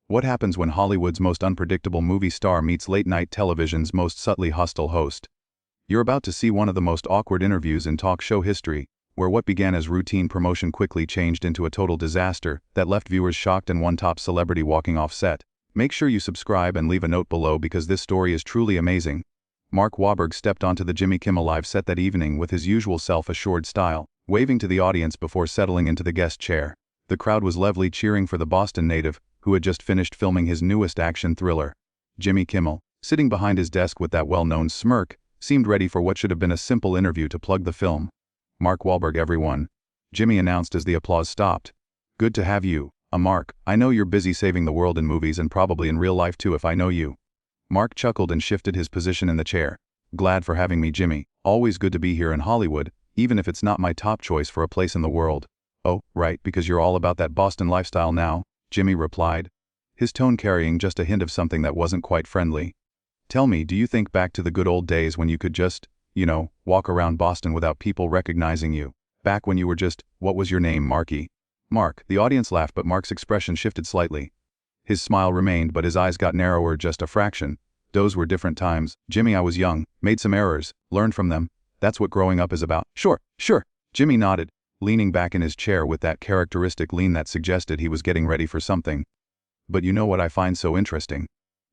What happens when Hollywood's most unpredictable movie star meets late-night television's most subtly hostile host? You're about to see one of the most awkward interviews in talk show history, where what began as routine promotion quickly changed into a total disaster that left viewers shocked and one top celebrity walking off set. Make sure you subscribe and leave a note below because this story is truly amazing. Mark Wahlberg stepped onto the Jimmy Kimmel Live set that evening with his usual self-assured style, waving to the audience before settling into the guest chair. The crowd was lively cheering for the Boston native, who had just finished filming his newest action thriller. Jimmy Kimmel, sitting behind his desk with that well-known smirk, seemed ready for what should have been a simple interview to plug the film. "Mark Wahlberg, everyone," Jimmy announced as the applause stopped. "Good to have you, Mark. I know you're busy saving the world in movies and probably in real life too if I know you." Mark chuckled and shifted his position in the chair. "Glad for having me, Jimmy. Always good to be here in Hollywood, even if it's not my top choice for a place in the world." "Oh, right, because you're all about that Boston lifestyle now," Jimmy replied, his tone carrying just a hint of something that wasn't quite friendly. "Tell me, do you think back to the good old days when you could just, walk around Boston without people recognizing you? Back when you were just, what was your name, Marky?" "Mark." The audience laughed, but Mark's expression shifted slightly. His smile remained, but his eyes got narrower just a fraction. "Those were different times, Jimmy. I was young, made some errors, learned from them. That's what growing up is about." Sure. Jimmy nodded, leaning back in his chair with that characteristic lean that suggested he was getting ready for something. "But you know what I find so interesting?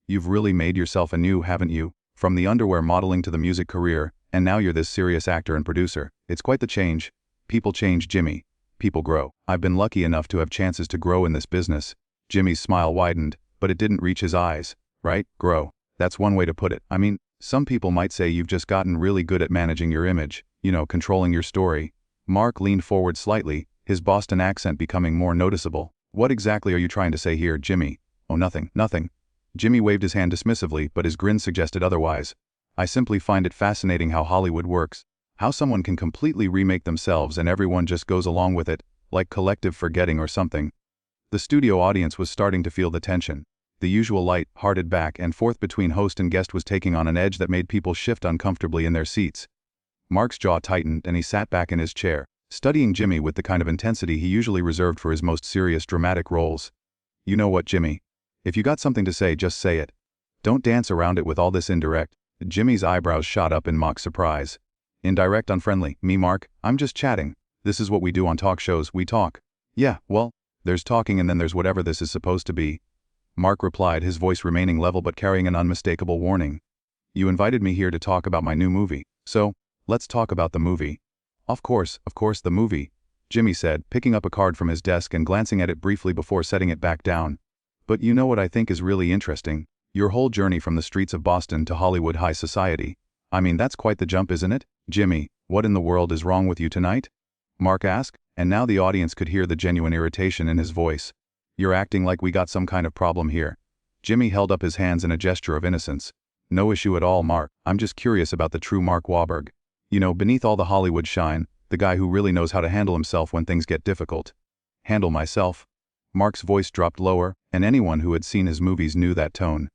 You've really made yourself anew, haven't you? From the underwear modeling to the music career, and now you're this serious actor and producer. It's quite the change." "People change, Jimmy. People grow. I've been lucky enough to have chances to grow in this business." Jimmy's smile widened, but it didn't reach his eyes. "Right, grow. That's one way to put it. I mean, some people might say you've just gotten really good at managing your image, controlling your story." Mark leaned forward slightly, his Boston accent becoming more noticeable. "What exactly are you trying to say here, Jimmy?" "Oh, nothing. Jimmy waved his hand dismissively, but his grin suggested otherwise. "I simply find it fascinating how Hollywood works. How someone can completely remake themselves and everyone just goes along with it, like collective forgetting or something." The studio audience was starting to feel the tension. The usual light-hearted back and forth between host and guest was taking on an edge that made people shift uncomfortably in their seats. Mark's jaw tightened and he sat back in his chair, studying Jimmy with the kind of intensity he usually reserved for his most serious dramatic roles. "You know what, Jimmy? If you got something to say, just say it. Don't dance around it with all this indirect." Jimmy's eyebrows shot up in mock surprise. "Indirect, unfriendly? Me, Mark? I'm just chatting. This is what we do on talk shows, we talk." "Yeah, well, there's talking and then there's whatever this is supposed to be," Mark replied, his voice remaining level but carrying an unmistakable warning. "You invited me here to talk about my new movie, so let's talk about the movie." Of course, the movie," Jimmy said, picking up a card from his desk and glancing at it briefly before setting it back down. "But you know what I think is really interesting? Your whole journey from the streets of Boston to Hollywood high society. I mean, that's quite the jump, isn't it?" "Jimmy, what in the world is wrong with you tonight?" Mark asked, and now the audience could hear the genuine irritation in his voice. "You're acting like we got some kind of problem here." Jimmy held up his hands in a gesture of innocence. "No issue at all, Mark. I'm just curious about the true Mark Wahlberg. Beneath all the Hollywood shine, the guy who really knows how to handle himself when things get difficult." "Handle myself?" Mark's voice dropped lower, and anyone who had seen his movies knew that tone.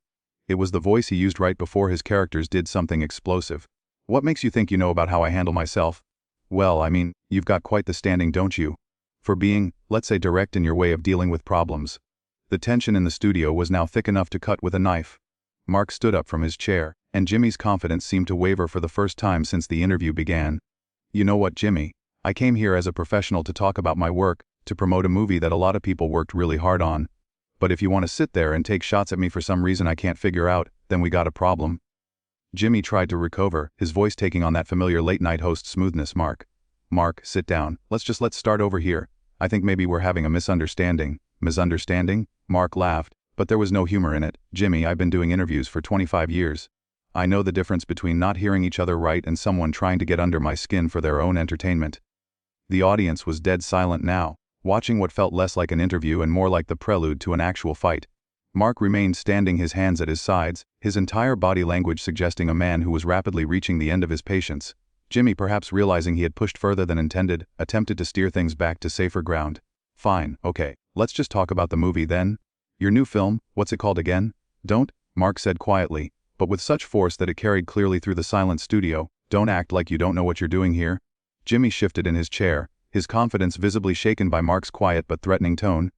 It was the voice he used right before his characters did something explosive. "What makes you think you know about how I handle myself?" "Well, I mean, you've got quite the standing, don't you? For being, let's say, direct in your way of dealing with problems." The tension in the studio was now thick enough to cut with a knife. Mark stood up from his chair, and Jimmy's confidence seemed to waver for the first time since the interview began. "You know what, Jimmy? I came here as a professional to talk about my work, to promote a movie that a lot of people worked really hard on. But if you want to sit there and take shots at me for some reason I can't figure out, then we got a problem." Jimmy tried to recover, his voice taking on that familiar late-night host smoothness. Mark, sit down. Let's start over here. I think maybe we're having a misunderstanding." "Misunderstanding?" Mark laughed, but there was no humor in it. "Jimmy, I've been doing interviews for 25 years. I know the difference between not hearing each other right and someone trying to get under my skin for their own entertainment." The audience was dead silent now, watching what felt less like an interview and more like the prelude to an actual fight. Mark remained standing, his hands at his sides, his entire body language suggesting a man who was rapidly reaching the end of his patience. Jimmy, perhaps realizing he had pushed further than intended, attempted to steer things back to safer ground. "Fine, okay, let's just talk about the movie then. Your new film, what's it called again?" "Don't," Mark said quietly, but with such force that it carried clearly through the silent studio, "don't act like you don't know what you're doing here." Jimmy shifted in his chair, his confidence visibly shaken by Mark's quiet but threatening tone.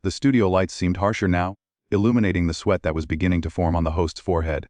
The studio lights seemed harsher now. illuminating the sweat that was beginning to form on the host's forehead.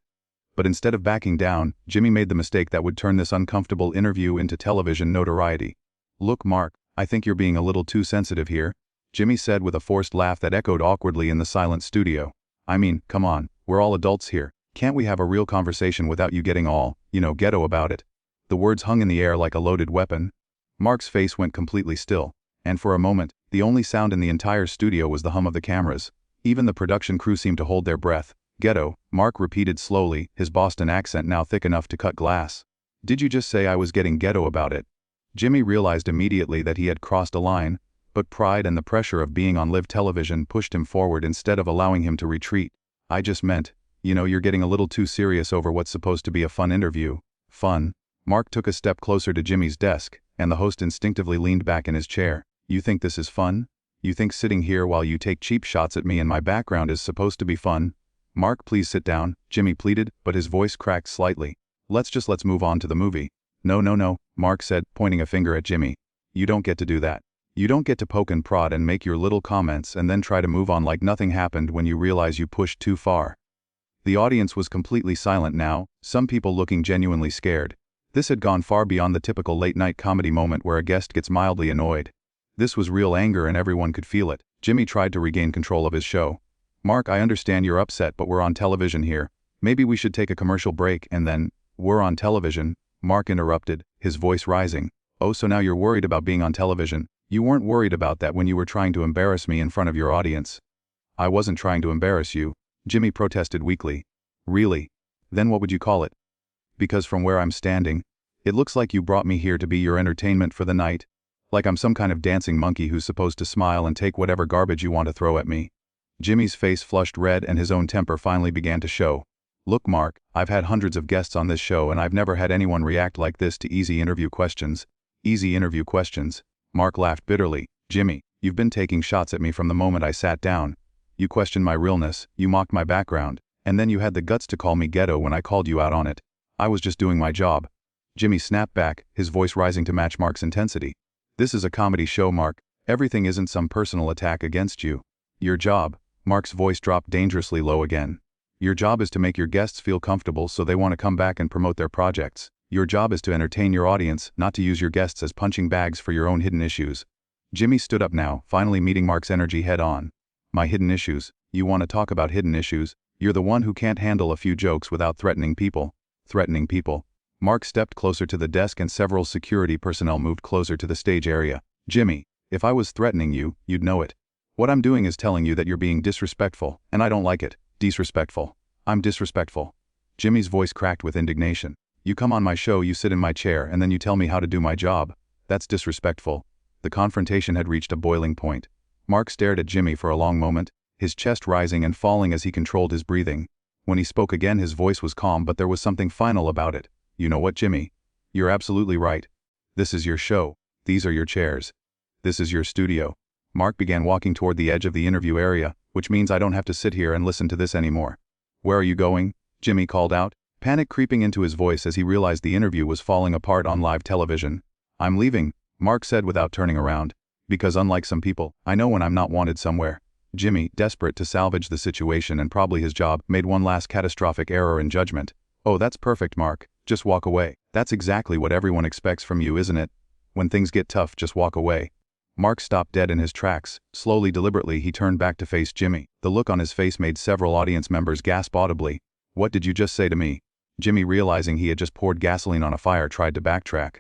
But instead of backing down, Jimmy made the mistake that would turn this uncomfortable interview into television notoriety. "Look, Mark, I think you're being a little too sensitive here," Jimmy said with a forced laugh that echoed awkwardly in the silent studio. "I mean, come on, we're all adults here. Can't we have a real conversation without you getting all, ghetto about it?" The words hung in the air like a loaded weapon. Mark's face went completely still, and for a moment, the only sound in the entire studio was the hum of the cameras. Even the production crew seemed to hold their breath. "Ghetto," Mark repeated slowly, his Boston accent now thick enough to cut glass. "Did you just say I was getting ghetto about it?" Jimmy realized immediately that he had crossed a line, but pride and the pressure of being on live television pushed him forward instead of allowing him to retreat. "I just meant, you're getting a little too serious over what's supposed to be a fun interview." "Fun?" Mark took a step closer to Jimmy's desk, and the host instinctively leaned back in his chair. "You think this is fun? You think sitting here while you take cheap shots at me and my background is supposed to be fun?" "Mark, please sit down," Jimmy pleaded, but his voice cracked slightly. Let's move on to the movie." No, Mark said, pointing a finger at Jimmy. "You don't get to do that. You don't get to poke and prod and make your little comments and then try to move on like nothing happened when you realize you pushed too far." The audience was completely silent now, some people looking genuinely scared. This had gone far beyond the typical late-night comedy moment where a guest gets mildly annoyed. This was real anger and everyone could feel it. Jimmy tried to regain control of his show. "Mark, I understand you're upset, but we're on television here. Maybe we should take a commercial break and then—" "We're on television," Mark interrupted, his voice rising. "Oh, so now you're worried about being on television. You weren't worried about that when you were trying to embarrass me in front of your audience." "I wasn't trying to embarrass you," Jimmy protested weakly. "Really? Then what would you call it?" "Because from where I'm standing, it looks like you brought me here to be your entertainment for the night. Like I'm some kind of dancing monkey who's supposed to smile and take whatever garbage you want to throw at me." Jimmy's face flushed red and his own temper finally began to show. "Look, Mark, I've had hundreds of guests on this show and I've never had anyone react like this to easy interview questions." "Easy interview questions?" Mark laughed bitterly. "Jimmy, you've been taking shots at me from the moment I sat down. You questioned my realness, you mocked my background, and then you had the guts to call me ghetto when I called you out on it. I was just doing my job." Jimmy snapped back, his voice rising to match Mark's intensity. "This is a comedy show, Mark. Everything isn't some personal attack against you. Your job," Mark's voice dropped dangerously low again. "Your job is to make your guests feel comfortable so they want to come back and promote their projects. Your job is to entertain your audience, not to use your guests as punching bags for your own hidden issues." Jimmy stood up now, finally meeting Mark's energy head-on. "My hidden issues? You want to talk about hidden issues? You're the one who can't handle a few jokes without threatening people." "Threatening people?" Mark stepped closer to the desk and several security personnel moved closer to the stage area. "Jimmy, if I was threatening you, you'd know it. What I'm doing is telling you that you're being disrespectful, and I don't like it." "Disrespectful? I'm disrespectful?" Jimmy's voice cracked with indignation. "You come on my show, you sit in my chair, and then you tell me how to do my job. That's disrespectful." The confrontation had reached a boiling point. Mark stared at Jimmy for a long moment, his chest rising and falling as he controlled his breathing. When he spoke again, his voice was calm, but there was something final about it. "You know what, Jimmy? You're absolutely right. This is your show. These are your chairs. This is your studio." Mark began walking toward the edge of the interview area, "which means I don't have to sit here and listen to this anymore." "Where are you going?" Jimmy called out, panic creeping into his voice as he realized the interview was falling apart on live television. "I'm leaving," Mark said without turning around. "Because unlike some people, I know when I'm not wanted somewhere." Jimmy, desperate to salvage the situation and probably his job, made one last catastrophic error in judgment. "Oh, that's perfect, Mark. Just walk away. That's exactly what everyone expects from you, isn't it? When things get tough, just walk away." Mark stopped dead in his tracks. Slowly, deliberately, he turned back to face Jimmy. The look on his face made several audience members gasp audibly. "What did you just say to me?" Jimmy, realizing he had just poured gasoline on a fire, tried to backtrack.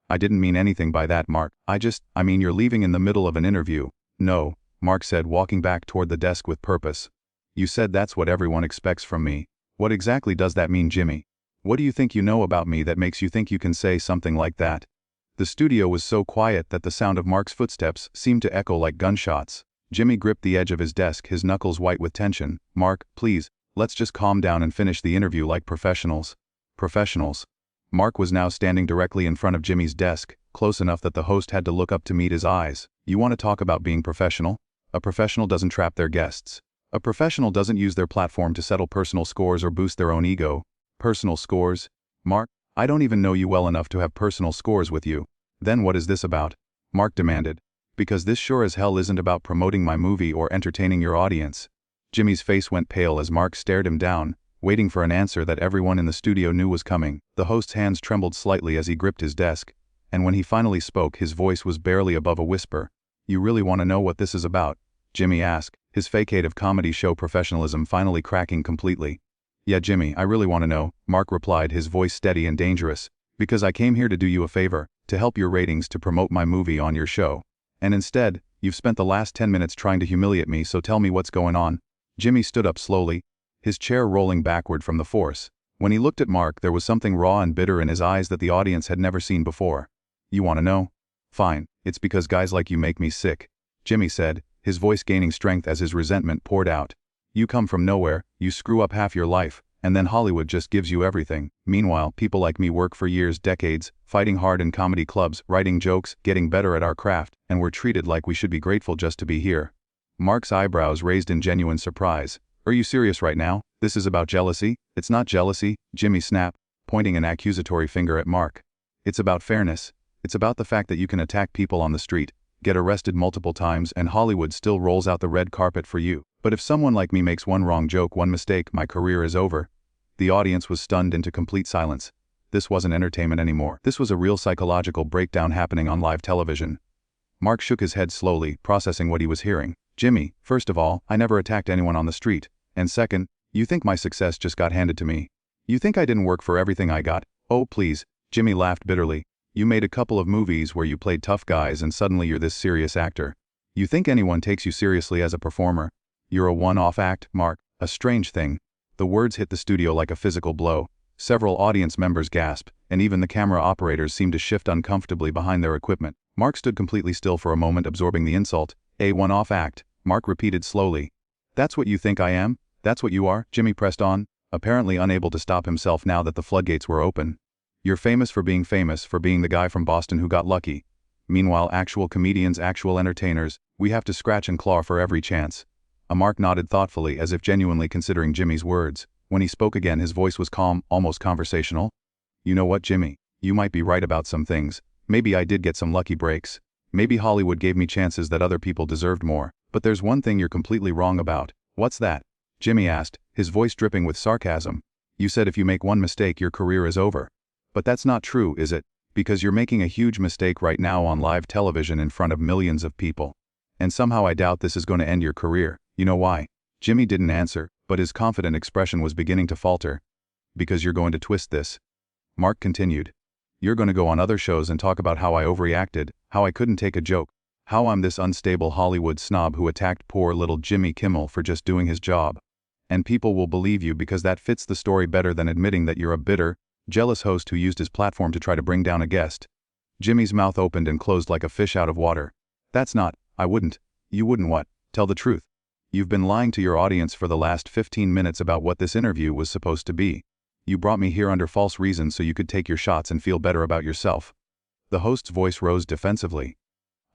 "I didn't mean anything by that, Mark. I mean you're leaving in the middle of an interview." "No," Mark said, walking back toward the desk with purpose. "You said that's what everyone expects from me. What exactly does that mean, Jimmy? What do you think you know about me that makes you think you can say something like that?" The studio was so quiet that the sound of Mark's footsteps seemed to echo like gunshots. Jimmy gripped the edge of his desk, his knuckles white with tension. "Mark, please, let's just calm down and finish the interview like professionals." "Professionals?" Mark was now standing directly in front of Jimmy's desk, close enough that the host had to look up to meet his eyes. "You want to talk about being professional? A professional doesn't trap their guests. A professional doesn't use their platform to settle personal scores or boost their own ego." "Personal scores? Mark, I don't even know you well enough to have personal scores with you." "Then what is this about?" Mark demanded. "Because this sure as hell isn't about promoting my movie or entertaining your audience." Jimmy's face went pale as Mark stared him down, waiting for an answer that everyone in the studio knew was coming. The host's hands trembled slightly as he gripped his desk, and when he finally spoke, his voice was barely above a whisper. "You really want to know what this is about?" Jimmy asked, his facade of comedy show professionalism finally cracking completely. "Yeah, Jimmy, I really want to know," Mark replied, his voice steady and dangerous. "Because I came here to do you a favor, to help your ratings, to promote my movie on your show. And instead, you've spent the last 10 minutes trying to humiliate me, so tell me what's going on." Jimmy stood up slowly, his chair rolling backward from the force. When he looked at Mark, there was something raw and bitter in his eyes that the audience had never seen before. "You want to know? Fine, it's because guys like you make me sick," Jimmy said, his voice gaining strength as his resentment poured out. "You come from nowhere, you screw up half your life, and then Hollywood just gives you everything. Meanwhile, people like me work for years, decades, fighting hard in comedy clubs, writing jokes, getting better at our craft, and we're treated like we should be grateful just to be here." Mark's eyebrows raised in genuine surprise. "Are you serious right now? This is about jealousy?" "It's not jealousy," Jimmy snapped, pointing an accusatory finger at Mark. "It's about fairness. It's about the fact that you can attack people on the street, get arrested multiple times, and Hollywood still rolls out the red carpet for you. But if someone like me makes one wrong joke, one mistake, my career is over." The audience was stunned into complete silence. This wasn't entertainment anymore. This was a real psychological breakdown happening on live television. Mark shook his head slowly, processing what he was hearing. "Jimmy, first of all, I never attacked anyone on the street. And second, you think my success just got handed to me. You think I didn't work for everything I got?" "Oh, please," Jimmy laughed bitterly. "You made a couple of movies where you played tough guys and suddenly you're this serious actor. You think anyone takes you seriously as a performer? You're a one-off act, Mark, a strange thing." The words hit the studio like a physical blow. Several audience members gasped, and even the camera operators seemed to shift uncomfortably behind their equipment. Mark stood completely still for a moment, absorbing the insult. "A one-off act," Mark repeated slowly. "That's what you think I am? That's what you are?" Jimmy pressed on, apparently unable to stop himself now that the floodgates were open. "You're famous, for being the guy from Boston who got lucky. Meanwhile, actual comedians, actual entertainers, we have to scratch and claw for every chance." Mark nodded thoughtfully, as if genuinely considering Jimmy's words. When he spoke again, his voice was calm, almost conversational. "You know what, Jimmy? You might be right about some things. Maybe I did get some lucky breaks. Maybe Hollywood gave me chances that other people deserved more. But there's one thing you're completely wrong about." "What's that?" Jimmy asked, his voice dripping with sarcasm. "You said if you make one mistake, your career is over. But that's not true, is it? Because you're making a huge mistake right now on live television in front of millions of people. And somehow I doubt this is going to end your career. You know why?" Jimmy didn't answer, but his confident expression was beginning to falter. "Because you're going to twist this," Mark continued. "You're going to go on other shows and talk about how I overreacted, how I couldn't take a joke, how I'm this unstable Hollywood snob who attacked poor little Jimmy Kimmel for just doing his job. And people will believe you because that fits the story better than admitting that you're a bitter, jealous host who used his platform to try to bring down a guest." Jimmy's mouth opened and closed like a fish out of water. "That's not, I wouldn't." "You wouldn't what? Tell the truth." "You've been lying to your audience for the last 15 minutes about what this interview was supposed to be. You brought me here under false reasons so you could take your shots and feel better about yourself." The host's voice rose defensively.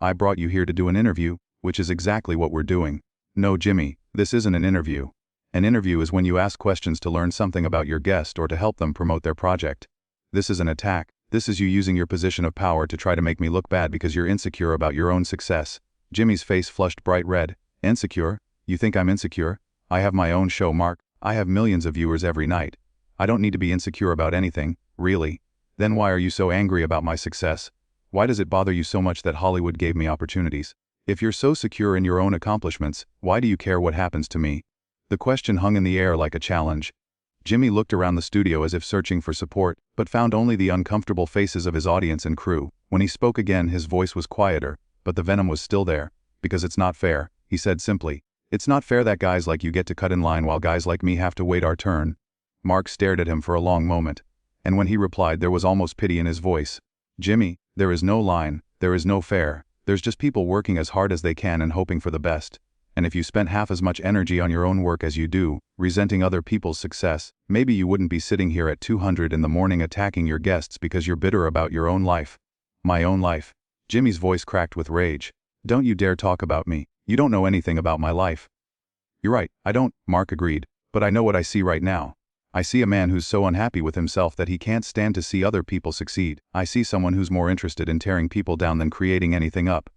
"I brought you here to do an interview, which is exactly what we're doing." "No, Jimmy, this isn't an interview. An interview is when you ask questions to learn something about your guest or to help them promote their project. This is an attack. This is you using your position of power to try to make me look bad because you're insecure about your own success." Jimmy's face flushed bright red. "Insecure? You think I'm insecure? I have my own show, Mark. I have millions of viewers every night. I don't need to be insecure about anything, really. Then why are you so angry about my success? Why does it bother you so much that Hollywood gave me opportunities? If you're so secure in your own accomplishments, why do you care what happens to me?" The question hung in the air like a challenge. Jimmy looked around the studio as if searching for support, but found only the uncomfortable faces of his audience and crew. When he spoke again, his voice was quieter, but the venom was still there. "Because it's not fair," he said simply. "It's not fair that guys like you get to cut in line while guys like me have to wait our turn." Mark stared at him for a long moment, and when he replied, there was almost pity in his voice. "Jimmy, there is no line, there is no fair. There's just people working as hard as they can and hoping for the best. And if you spent half as much energy on your own work as you do, resenting other people's success, maybe you wouldn't be sitting here at 200 in the morning attacking your guests because you're bitter about your own life." "My own life?" Jimmy's voice cracked with rage. "Don't you dare talk about me. You don't know anything about my life." "You're right, I don't," Mark agreed. "But I know what I see right now. I see a man who's so unhappy with himself that he can't stand to see other people succeed. I see someone who's more interested in tearing people down than creating anything up.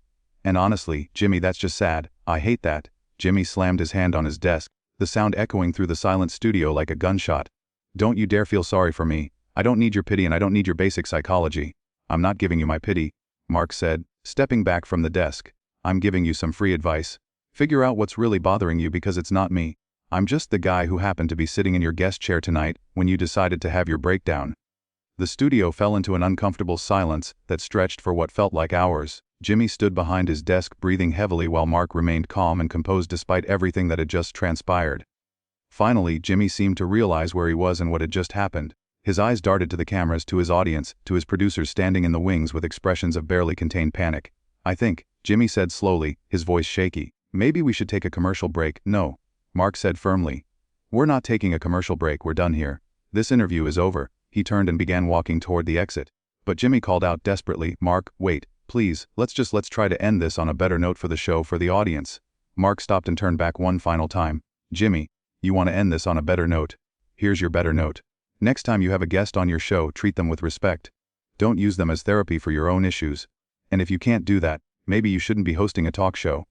And honestly, Jimmy, that's just sad. I hate that." Jimmy slammed his hand on his desk. the sound echoing through the silent studio like a gunshot. "Don't you dare feel sorry for me. I don't need your pity and I don't need your basic psychology." "I'm not giving you my pity," Mark said, stepping back from the desk. "I'm giving you some free advice. Figure out what's really bothering you because it's not me. I'm just the guy who happened to be sitting in your guest chair tonight when you decided to have your breakdown." The studio fell into an uncomfortable silence that stretched for what felt like hours. Jimmy stood behind his desk breathing heavily while Mark remained calm and composed despite everything that had just transpired. Finally, Jimmy seemed to realize where he was and what had just happened. His eyes darted to the cameras, to his audience, to his producers standing in the wings with expressions of barely contained panic. "I think," Jimmy said slowly, his voice shaky, "maybe we should take a commercial break." "No," Mark said firmly. "We're not taking a commercial break, we're done here. This interview is over." He turned and began walking toward the exit. But Jimmy called out desperately, "Mark, wait, please, let's try to end this on a better note for the show, for the audience." Mark stopped and turned back one final time. "Jimmy, you want to end this on a better note? Here's your better note. Next time you have a guest on your show, treat them with respect. Don't use them as therapy for your own issues. And if you can't do that, maybe you shouldn't be hosting a talk show.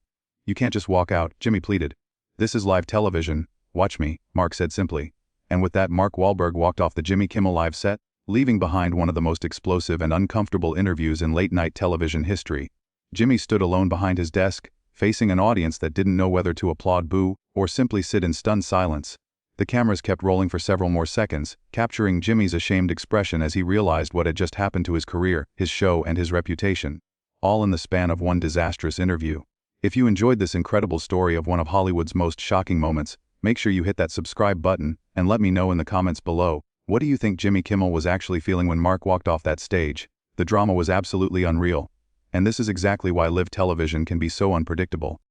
You can't just walk out," Jimmy pleaded. "This is live television. Watch me," Mark said simply. And with that, Mark Wahlberg walked off the Jimmy Kimmel Live set, leaving behind one of the most explosive and uncomfortable interviews in late-night television history. Jimmy stood alone behind his desk, facing an audience that didn't know whether to applaud, boo, or simply sit in stunned silence. The cameras kept rolling for several more seconds, capturing Jimmy's ashamed expression as he realized what had just happened to his career, his show, and his reputation. All in the span of one disastrous interview. If you enjoyed this incredible story of one of Hollywood's most shocking moments, make sure you hit that subscribe button, and let me know in the comments below, what do you think Jimmy Kimmel was actually feeling when Mark walked off that stage? The drama was absolutely unreal. And this is exactly why live television can be so unpredictable.